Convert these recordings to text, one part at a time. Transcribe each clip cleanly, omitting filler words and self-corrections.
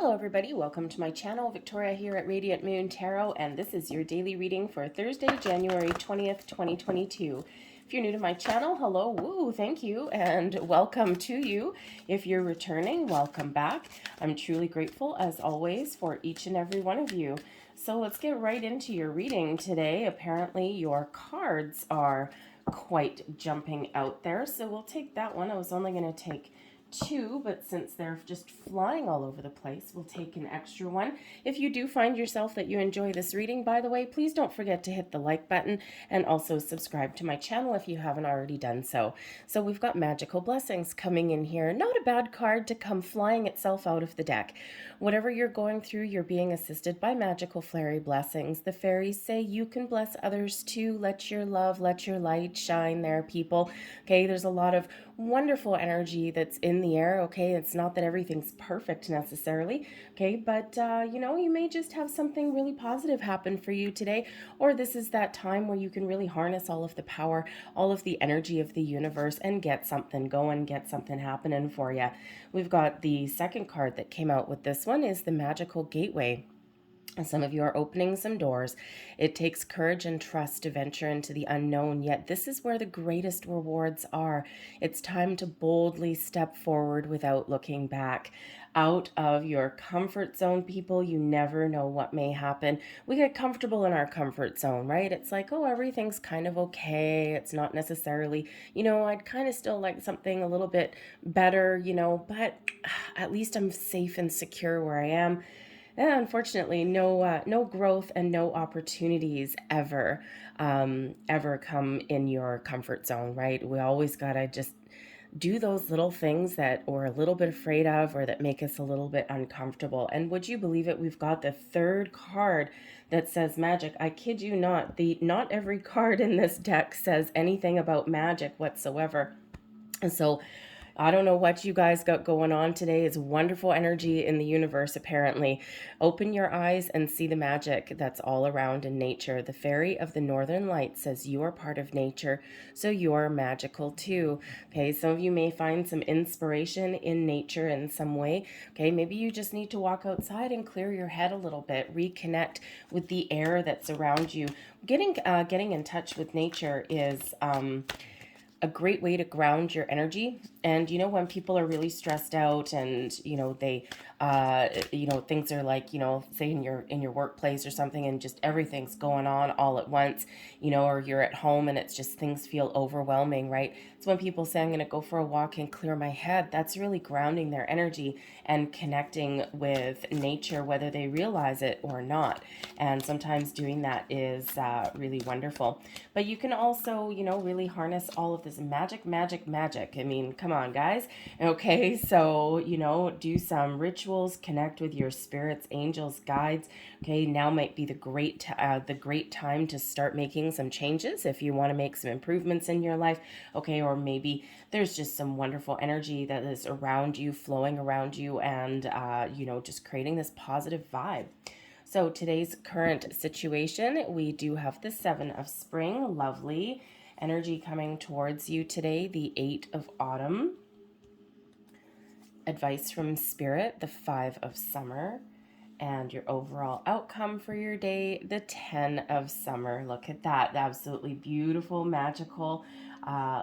Hello everybody, welcome to my channel. Victoria here at Radiant Moon Tarot, and this is your daily reading for Thursday, January 20th, 2022. If you're new to my channel, hello, woo, thank you, and welcome to you. If you're returning, welcome back. I'm truly grateful, as always, for each and every one of you. So let's get right into your reading today. Apparently your cards are quite jumping out there, so we'll take that one. I was only going to take two, but since they're just flying all over the place, we'll take an extra one. If you do find yourself that you enjoy this reading, by the way, please don't forget to hit the like button and also subscribe to my channel if you haven't already done so. So we've got magical blessings coming in here. Not a bad card to come flying itself out of the deck. Whatever you're going through, you're being assisted by magical fairy blessings. The fairies say you can bless others too. Let your love, let your light shine there, people. Okay, there's a lot of wonderful energy that's in the air. Okay, it's not that everything's perfect necessarily. Okay, but you know, you may just have something really positive happen for you today, or this is that time where you can really harness all of the power, all of the energy of the universe and get something going, get something happening for you. We've got the second card that came out with this one is the Magical Gateway. Some of you are opening some doors. It takes courage and trust to venture into the unknown, yet this is where the greatest rewards are. It's time to boldly step forward without looking back. Out of your comfort zone, people. You never know what may happen. We get comfortable in our comfort zone, right? It's like, oh, everything's kind of okay. It's not necessarily, you know, I'd kind of still like something a little bit better, you know, but at least I'm safe and secure where I am. And unfortunately, no growth and no opportunities ever come in your comfort zone, right? We always gotta just do those little things that we're a little bit afraid of or that make us a little bit uncomfortable. And would you believe it? We've got the third card that says magic. I kid you not. Not every card in this deck says anything about magic whatsoever. And so I don't know what you guys got going on today. It's wonderful energy in the universe, apparently. Open your eyes and see the magic that's all around in nature. The fairy of the northern light says you are part of nature, so you are magical too. Okay, some of you may find some inspiration in nature in some way. Okay, maybe you just need to walk outside and clear your head a little bit, reconnect with the air that's around you. Getting in touch with nature is a great way to ground your energy. And you know, when people are really stressed out and you know they you know, things are like, you know, say in your workplace or something, and just everything's going on all at once, you know, or you're at home and it's just things feel overwhelming, right? So when people say I'm going to go for a walk and clear my head, that's really grounding their energy and connecting with nature, whether they realize it or not. And sometimes doing that is really wonderful. But you can also, you know, really harness all of this magic. I mean, come on, guys. Okay, so, you know, do some rituals, connect with your spirits, angels, guides. Okay, now might be the great time to start making some changes if you want to make some improvements in your life. Okay, or maybe there's just some wonderful energy that is around you, flowing around you, and you know, just creating this positive vibe. So today's current situation, we do have the Seven of Spring, lovely energy coming towards you today, the Eight of Autumn, advice from Spirit, the Five of Summer, and your overall outcome for your day, the 10 of Summer. Look at that, absolutely beautiful, magical,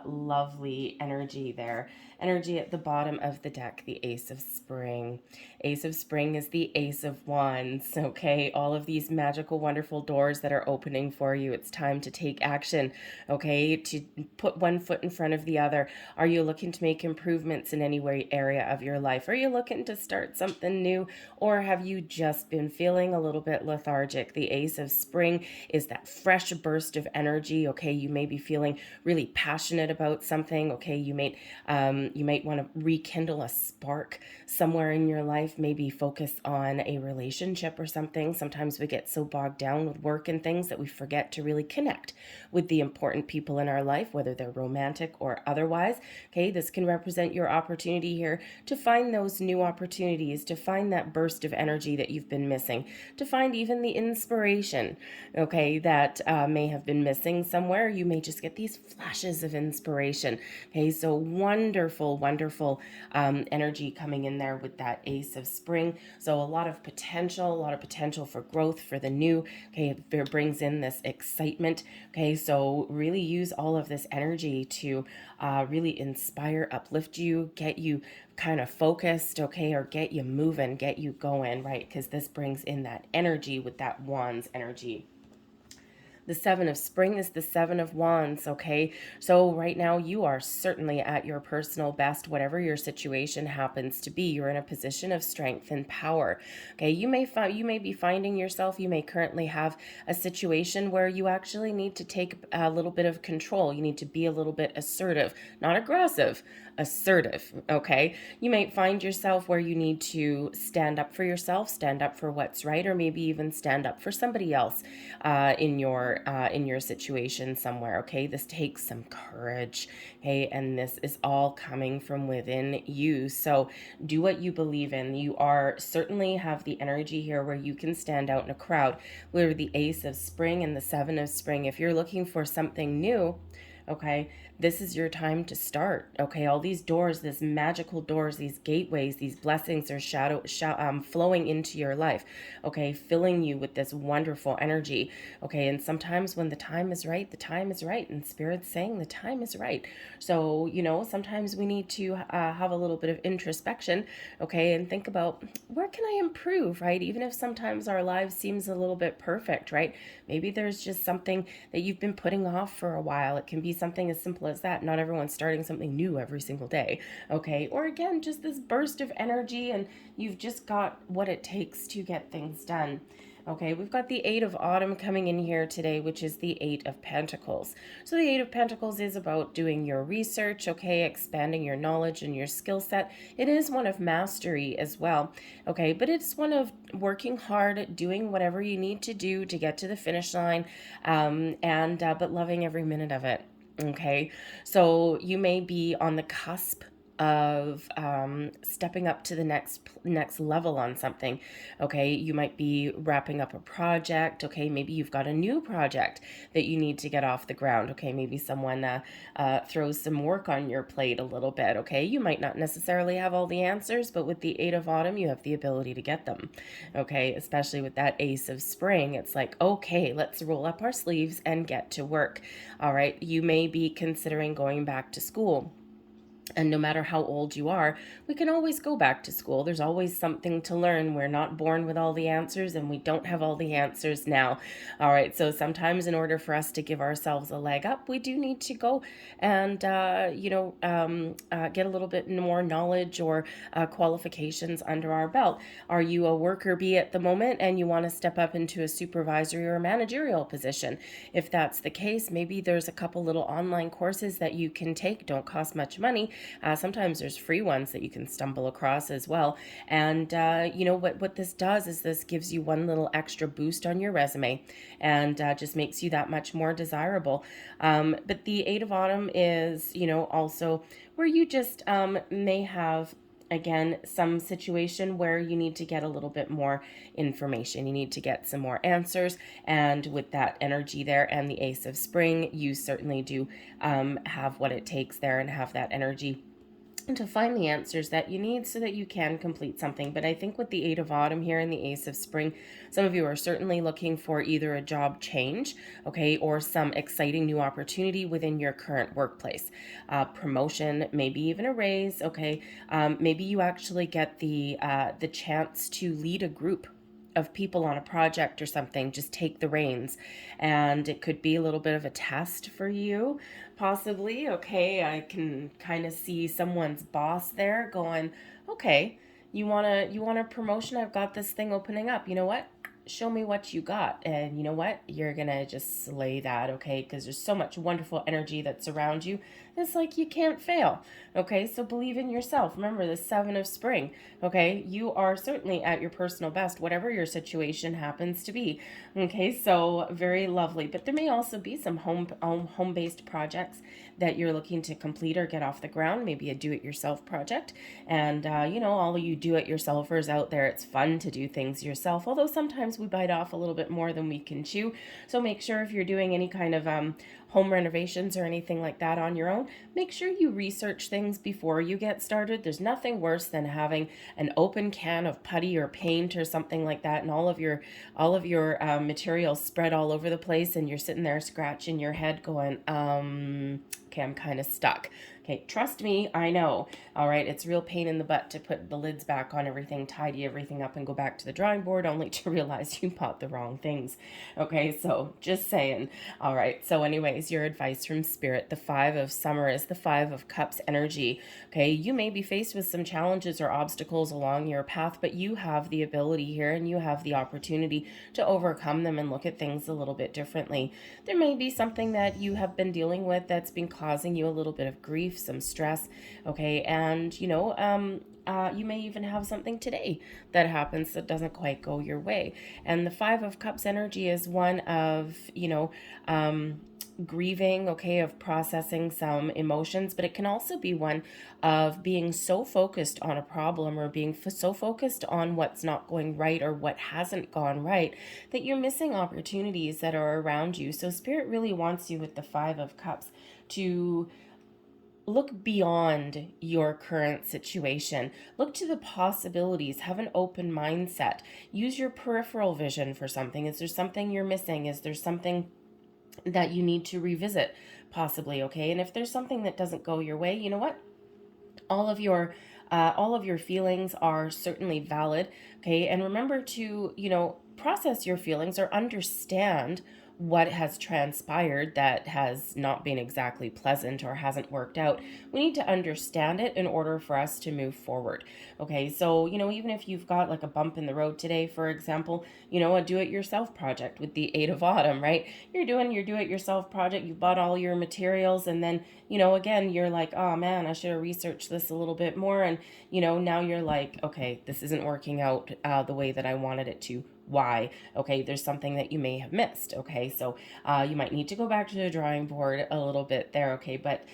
lovely energy there. Energy at the bottom of the deck, the Ace of Spring. Ace of Spring is the Ace of Wands, okay? All of these magical, wonderful doors that are opening for you. It's time to take action, okay? To put one foot in front of the other. Are you looking to make improvements in any way area of your life? Are you looking to start something new? Or have you just been feeling a little bit lethargic? The Ace of Spring is that fresh burst of energy, okay? You may be feeling really passionate about something, okay? You might want to rekindle a spark somewhere in your life, maybe focus on a relationship or something. Sometimes we get so bogged down with work and things that we forget to really connect with the important people in our life, whether they're romantic or otherwise. Okay, this can represent your opportunity here to find those new opportunities, to find that burst of energy that you've been missing, to find even the inspiration, okay, that may have been missing somewhere. You may just get these flashes of inspiration. Okay, so wonderful energy coming in there with that Ace Ace of Spring. So a lot of potential for growth, for the new. Okay, it brings in this excitement. Okay, so really use all of this energy to really inspire, uplift you, get you kind of focused, okay, or get you moving, get you going, right? Because this brings in that energy with that Wands energy. The Seven of Spring is the Seven of Wands, okay? So right now you are certainly at your personal best, whatever your situation happens to be. You're in a position of strength and power, okay? You may be finding yourself, you may currently have a situation where you actually need to take a little bit of control. You need to be a little bit assertive, not aggressive, assertive, okay? You might find yourself where you need to stand up for yourself, stand up for what's right, or maybe even stand up for somebody else in your situation somewhere, okay? This takes some courage, okay? And this is all coming from within you. So do what you believe in. You are certainly have the energy here where you can stand out in a crowd. We're the Ace of Spring and the Seven of Spring. If you're looking for something new, okay, this is your time to start, okay? All these doors, these magical doors, these gateways, these blessings are flowing into your life, okay? Filling you with this wonderful energy, okay? And sometimes when the time is right, the time is right, and Spirit's saying the time is right. So, you know, sometimes we need to have a little bit of introspection, okay? And think about, where can I improve, right? Even if sometimes our lives seems a little bit perfect, right? Maybe there's just something that you've been putting off for a while. It can be something as simple as that. Not everyone's starting something new every single day, okay? Or again, just this burst of energy and you've just got what it takes to get things done. Okay, we've got the Eight of Autumn coming in here today, which is the Eight of Pentacles. So the Eight of Pentacles is about doing your research, okay, expanding your knowledge and your skill set. It is one of mastery as well, okay, but it's one of working hard, doing whatever you need to do to get to the finish line, but loving every minute of it. Okay, so you may be on the cusp of stepping up to the next level on something. Okay, you might be wrapping up a project. Okay, maybe you've got a new project that you need to get off the ground. Okay, maybe someone throws some work on your plate a little bit. Okay, you might not necessarily have all the answers, but with the Eight of Autumn you have the ability to get them. Okay, especially with that Ace of Spring, it's like, okay, let's roll up our sleeves and get to work. All right, you may be considering going back to school. And no matter how old you are, we can always go back to school. There's always something to learn. We're not born with all the answers, and we don't have all the answers now. All right, so sometimes in order for us to give ourselves a leg up, we do need to go and, get a little bit more knowledge or qualifications under our belt. Are you a worker bee at the moment and you want to step up into a supervisory or managerial position? If that's the case, maybe there's a couple little online courses that you can take. Don't cost much money. Sometimes there's free ones that you can stumble across as well. And what this does is this gives you one little extra boost on your resume and just makes you that much more desirable. But the Eight of Autumn is, also where you just may have, again, some situation where you need to get a little bit more information. You need to get some more answers. And with that energy there and the Ace of Spring, you certainly do have what it takes there and have that energy to find the answers that you need so that you can complete something. But I think with the Eight of Autumn here and the Ace of Spring, some of you are certainly looking for either a job change, okay, or some exciting new opportunity within your current workplace. Promotion, maybe even a raise, okay. Maybe you actually get the chance to lead a group of people on a project or something. Just take the reins, and it could be a little bit of a test for you, possibly. Okay, I can kind of see someone's boss there going, okay, you want a promotion? I've got this thing opening up. You know what? Show me what you got. And you know what? You're gonna just slay that, okay? Because there's so much wonderful energy that's around you. It's like you can't fail, okay? So believe in yourself. Remember the Seven of Spring, okay? You are certainly at your personal best, whatever your situation happens to be, okay? So very lovely. But there may also be some home-based projects that you're looking to complete or get off the ground, maybe a do-it-yourself project. And, all of you do-it-yourselfers out there, it's fun to do things yourself, although sometimes we bite off a little bit more than we can chew. So make sure if you're doing any kind of home renovations or anything like that on your own, make sure you research things before you get started. There's nothing worse than having an open can of putty or paint or something like that, and all of your materials spread all over the place, and you're sitting there scratching your head going, okay, I'm kind of stuck. Okay, trust me, I know. All right, it's a real pain in the butt to put the lids back on everything, tidy everything up, and go back to the drawing board only to realize you bought the wrong things. Okay, so just saying. All right, so anyways, your advice from Spirit. The Five of Summer is the Five of Cups energy. Okay, you may be faced with some challenges or obstacles along your path, but you have the ability here and you have the opportunity to overcome them and look at things a little bit differently. There may be something that you have been dealing with that's been causing you a little bit of grief, some stress, okay, and you may even have something today that happens that doesn't quite go your way. And the Five of Cups energy is one of, grieving, okay, of processing some emotions, but it can also be one of being so focused on a problem or being so focused on what's not going right or what hasn't gone right that you're missing opportunities that are around you. So Spirit really wants you with the Five of Cups to look beyond your current situation. Look to the possibilities. Have an open mindset. Use your peripheral vision for something. Is there something you're missing? Is there something that you need to revisit possibly? Okay, and if there's something that doesn't go your way, you know what? All of your feelings are certainly valid. Okay, and remember to process your feelings or understand what has transpired that has not been exactly pleasant or hasn't worked out. We need to understand it in order for us to move forward. Okay, so even if you've got like a bump in the road today, for example, a do-it-yourself project with the Eight of Autumn, right? You're doing your do-it-yourself project, you bought all your materials, and then again, you're like, oh man, I should have researched this a little bit more, and now you're like, okay, this isn't working out the way that I wanted it to. Why? Okay, there's something that you may have missed. Okay, so you might need to go back to the drawing board a little bit there. Okay, but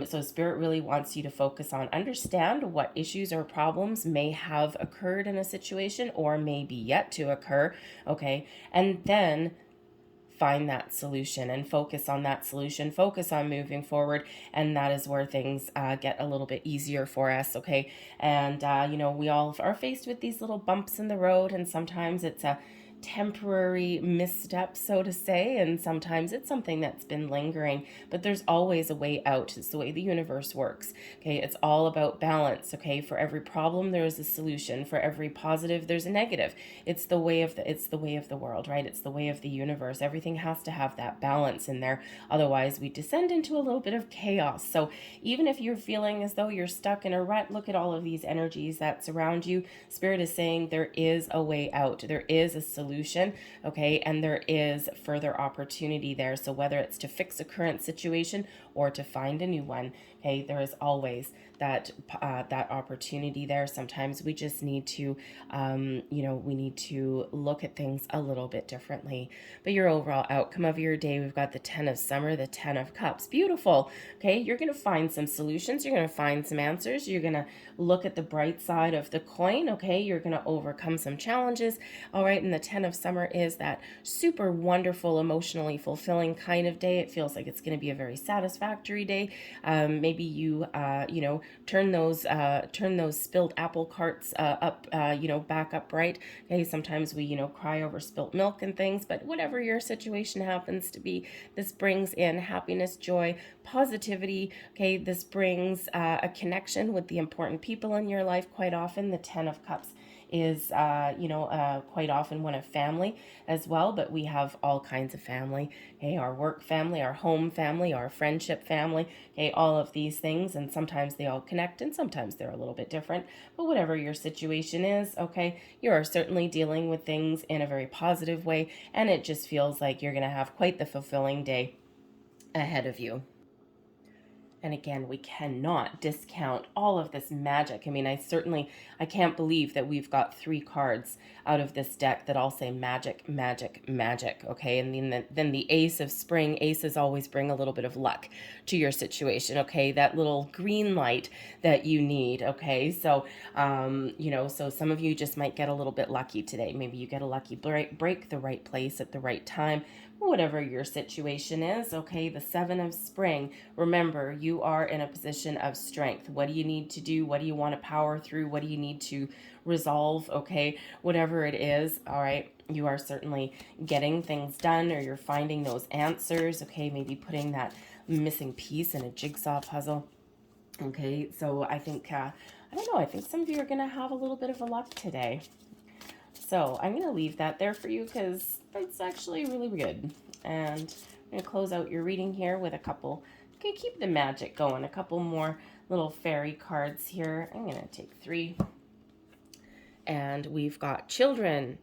so Spirit really wants you to focus on understand what issues or problems may have occurred in a situation or may be yet to occur. Okay, and then find that solution and focus on that solution, focus on moving forward, and that is where things get a little bit easier for us. Okay, and we all are faced with these little bumps in the road, and sometimes it's a temporary misstep, so to say, and sometimes it's something that's been lingering, but there's always a way out. It's the way the universe works. Okay, it's all about balance. Okay, for every problem there is a solution, for every positive there's a negative. It's the way of the world, right? It's the way of the universe. Everything has to have that balance in there, otherwise we descend into a little bit of chaos. So even if you're feeling as though you're stuck in a rut, look at all of these energies that surround you. Spirit is saying there is a way out, there is a solution. Okay, and there is further opportunity there. So whether it's to fix a current situation or to find a new one, okay, there is always that opportunity there. Sometimes we just need to we need to look at things a little bit differently. But your overall outcome of your day, we've got the 10 of Summer, the 10 of Cups. Beautiful. Okay, you're going to find some solutions, you're going to find some answers, you're going to look at the bright side of the coin. Okay, you're going to overcome some challenges. All right, and the 10 of Summer is that super wonderful, emotionally fulfilling kind of day. It feels like it's going to be a very satisfactory day. Maybe you turn those spilled apple carts back upright. Okay, sometimes we cry over spilt milk and things, but whatever your situation happens to be, this brings in happiness, joy, positivity. Okay, this brings a connection with the important people in your life. Quite often the 10 of Cups is quite often one of family as well, but we have all kinds of family. Okay, our work family, our home family, our friendship family, okay, all of these things, and sometimes they all connect and sometimes they're a little bit different. But whatever your situation is, okay, you are certainly dealing with things in a very positive way, and it just feels like you're going to have quite the fulfilling day ahead of you. And again, we cannot discount all of this magic. I mean, I can't believe that we've got 3 cards out of this deck that all say magic, magic, magic, okay? And then the Ace of Spring. Aces always bring a little bit of luck to your situation, okay? That little green light that you need, okay? So, so some of you just might get a little bit lucky today. Maybe you get a lucky break, the right place at the right time. whatever your situation is. Okay, the Seven of Spring. Remember, you are in a position of strength. What do you need to do? What do you want to power through? What do you need to resolve? Okay, whatever it is, all right, you are certainly getting things done, or you're finding those answers. Okay, maybe putting that missing piece in a jigsaw puzzle. Okay, so I think, I don't know, I think some of you are going to have a little bit of a luck today. So I'm going to leave that there for you because it's actually really good. And I'm going to close out your reading here with a couple, okay, keep the magic going, a couple more little fairy cards here. I'm going to take 3. And we've got children.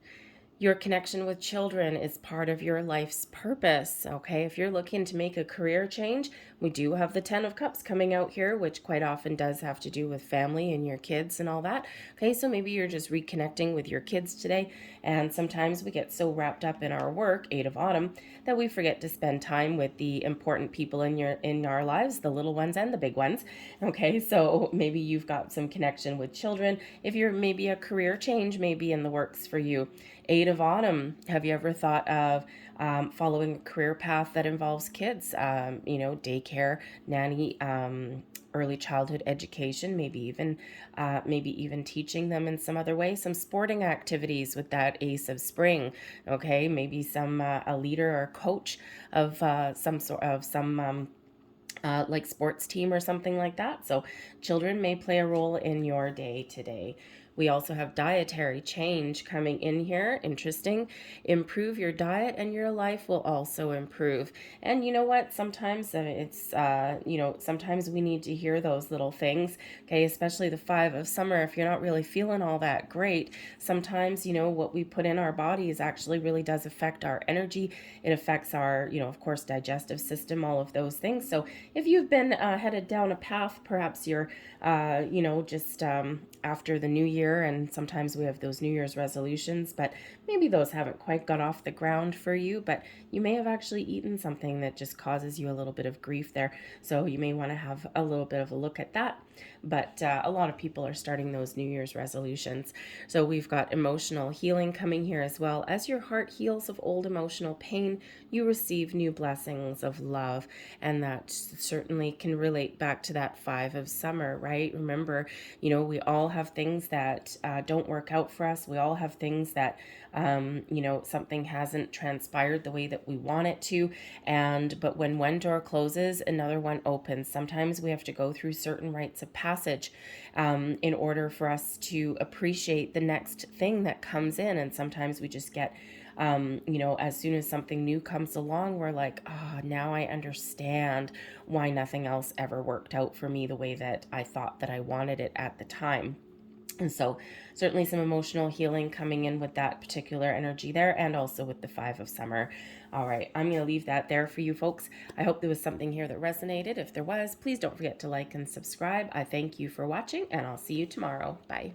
Your connection with children is part of your life's purpose, okay? If you're looking to make a career change, we do have the 10 of Cups coming out here, which quite often does have to do with family and your kids and all that. Okay, so maybe you're just reconnecting with your kids today, and sometimes we get so wrapped up in our work, 8 of Autumn, that we forget to spend time with the important people in our lives, the little ones and the big ones. Okay, so maybe you've got some connection with children. If you're maybe a career change maybe in the works for you. 8 of Autumn, have you ever thought of following a career path that involves kids? Daycare, nanny, early childhood education, maybe even teaching them in some other way, some sporting activities with that Ace of Spring. Okay, maybe some a leader or coach of some like sports team or something like that. So children may play a role in your day today. We also have dietary change coming in here. Interesting. Improve your diet and your life will also improve. And you know what? Sometimes sometimes we need to hear those little things. Okay, especially the 5 of Summer. If you're not really feeling all that great, sometimes, what we put in our bodies actually really does affect our energy. It affects our, of course, digestive system, all of those things. So if you've been headed down a path, perhaps you're, just after the new year, and sometimes we have those New Year's resolutions, but maybe those haven't quite got off the ground for you, but you may have actually eaten something that just causes you a little bit of grief there. So you may want to have a little bit of a look at that. But a lot of people are starting those New Year's resolutions. So we've got emotional healing coming here as well. As your heart heals of old emotional pain, you receive new blessings of love. And that certainly can relate back to that 5 of Summer, right? Remember, we all have things that don't work out for us. We all have things that, something hasn't transpired the way that we want it to. But when one door closes, another one opens. Sometimes we have to go through certain rites of passage in order for us to appreciate the next thing that comes in. And sometimes we just get as soon as something new comes along, we're like, now I understand why nothing else ever worked out for me the way that I thought that I wanted it at the time. And so certainly some emotional healing coming in with that particular energy there, and also with the 5 of Summer. All right, I'm going to leave that there for you folks. I hope there was something here that resonated. If there was, please don't forget to like and subscribe. I thank you for watching, and I'll see you tomorrow. Bye.